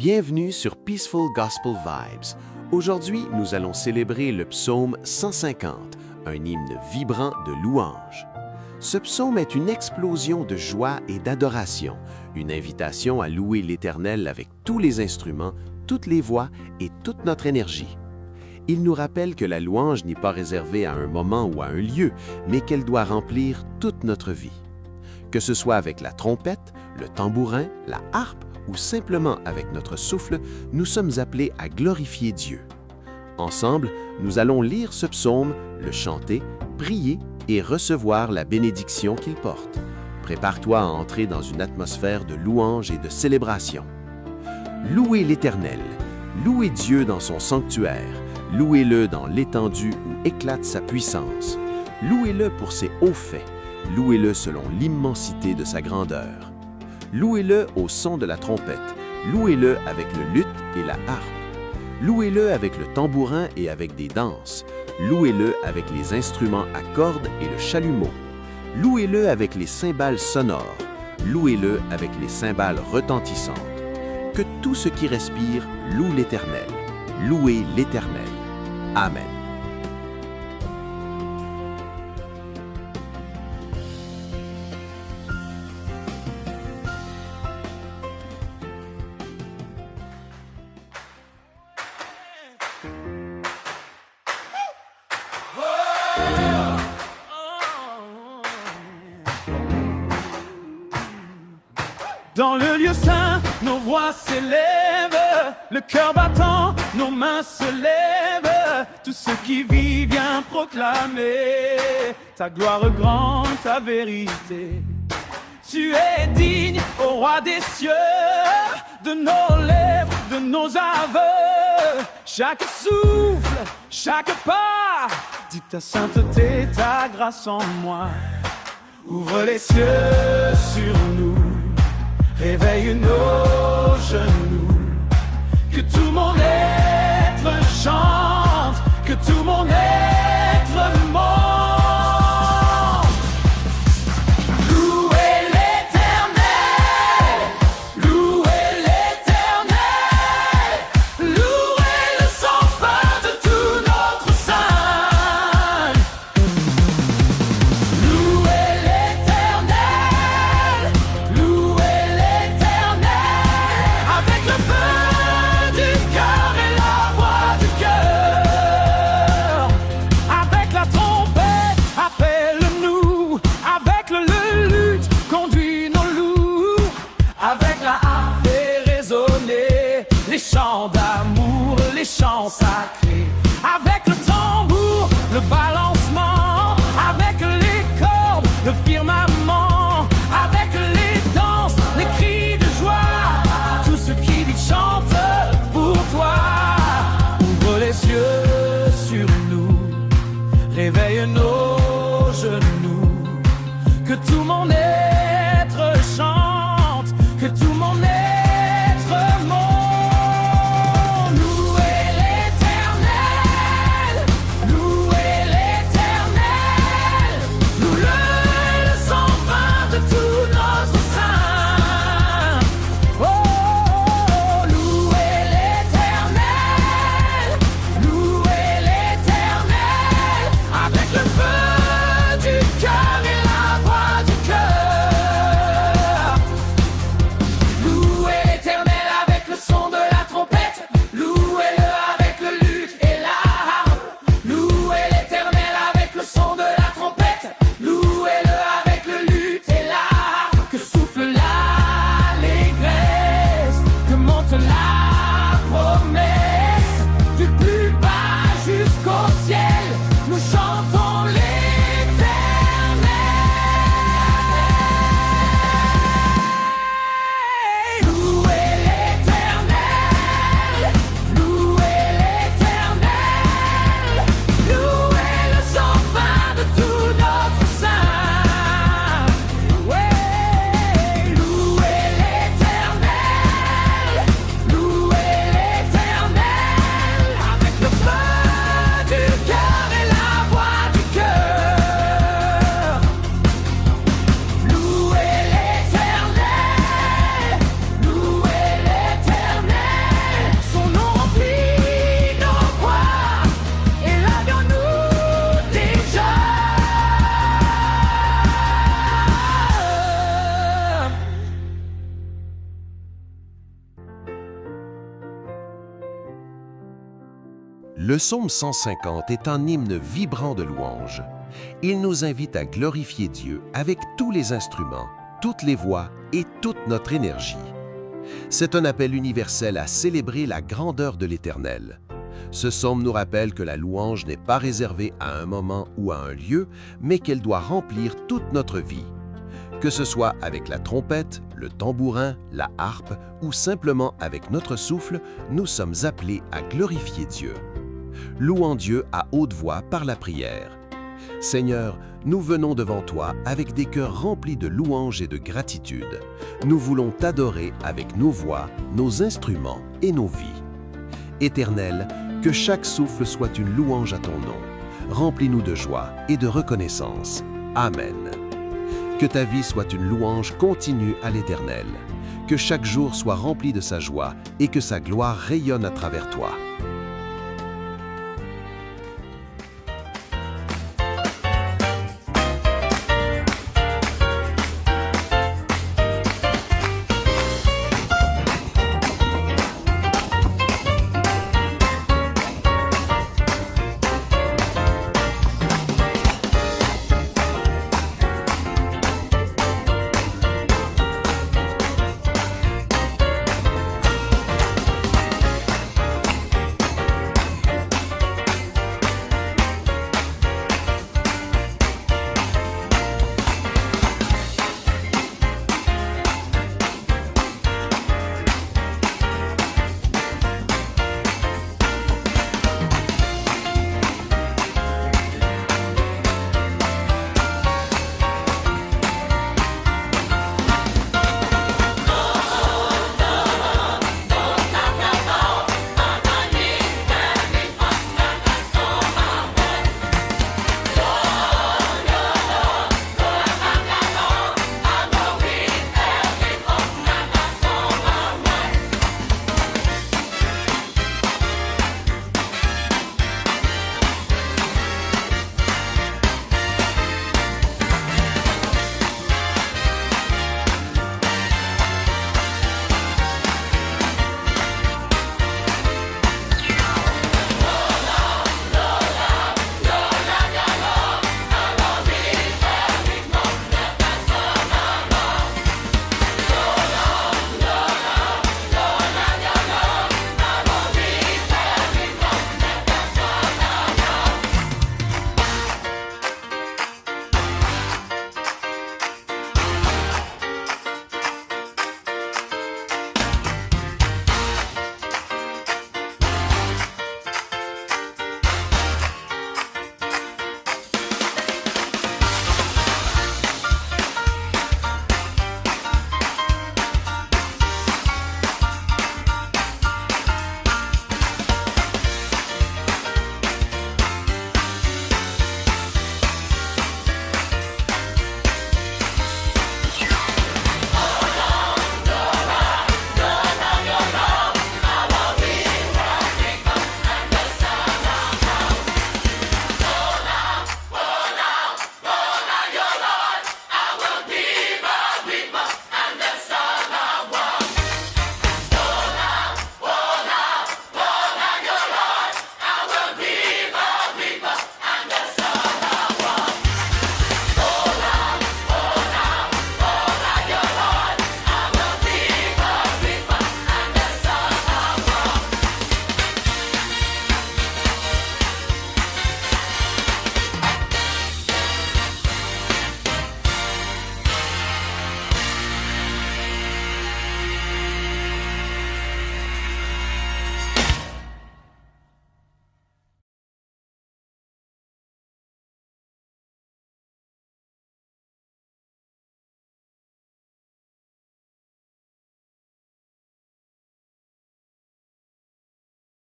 Bienvenue sur Peaceful Gospel Vibes. Aujourd'hui, nous allons célébrer le psaume 150, un hymne vibrant de louange. Ce psaume est une explosion de joie et d'adoration, une invitation à louer l'Éternel avec tous les instruments, toutes les voix et toute notre énergie. Il nous rappelle que la louange n'est pas réservée à un moment ou à un lieu, mais qu'elle doit remplir toute notre vie. Que ce soit avec la trompette, le tambourin, la harpe ou simplement avec notre souffle, nous sommes appelés à glorifier Dieu. Ensemble, nous allons lire ce psaume, le chanter, prier et recevoir la bénédiction qu'il porte. Prépare-toi à entrer dans une atmosphère de louange et de célébration. Louez l'Éternel, louez Dieu dans son sanctuaire, louez-le dans l'étendue où éclate sa puissance. Louez-le pour ses hauts faits, louez-le selon l'immensité de sa grandeur. Louez-le au son de la trompette, louez-le avec le luth et la harpe. Louez-le avec le tambourin et avec des danses. Louez-le avec les instruments à cordes et le chalumeau. Louez-le avec les cymbales sonores. Louez-le avec les cymbales retentissantes. Que tout ce qui respire loue l'Éternel. Louez l'Éternel. Amen. Dans le lieu saint, nos voix s'élèvent, le cœur battant, nos mains se lèvent. Tout ce qui vit vient proclamer ta gloire grande, ta vérité. Tu es digne, ô roi des cieux, de nos lèvres, de nos aveux. Chaque souffle, chaque pas, dit ta sainteté, ta grâce en moi. Ouvre les cieux sur nous. Réveille nos genoux, que tout mon être chante, que tout mon être monte. Louez l'Éternel, louez l'Éternel, louez-le sans fin de tout notre sein. Louez l'Éternel, louez les chants d'amour, les chants sacrés, avec le tambour, le balancement, avec les cordes, le firmament, avec les danses, les cris de joie, tout ce qui dit chante pour toi. Ouvre les yeux sur nous, réveille nos genoux, que tout mon être chante, que tout mon être monte. Avec le feu du cœur et la voix du cœur. Le psaume 150 est un hymne vibrant de louange. Il nous invite à glorifier Dieu avec tous les instruments, toutes les voix et toute notre énergie. C'est un appel universel à célébrer la grandeur de l'Éternel. Ce psaume nous rappelle que la louange n'est pas réservée à un moment ou à un lieu, mais qu'elle doit remplir toute notre vie. Que ce soit avec la trompette, le tambourin, la harpe ou simplement avec notre souffle, nous sommes appelés à glorifier Dieu. Louons Dieu à haute voix par la prière. Seigneur, nous venons devant toi avec des cœurs remplis de louanges et de gratitude. Nous voulons t'adorer avec nos voix, nos instruments et nos vies. Éternel, que chaque souffle soit une louange à ton nom. Remplis-nous de joie et de reconnaissance. Amen. Que ta vie soit une louange continue à l'Éternel. Que chaque jour soit rempli de sa joie et que sa gloire rayonne à travers toi.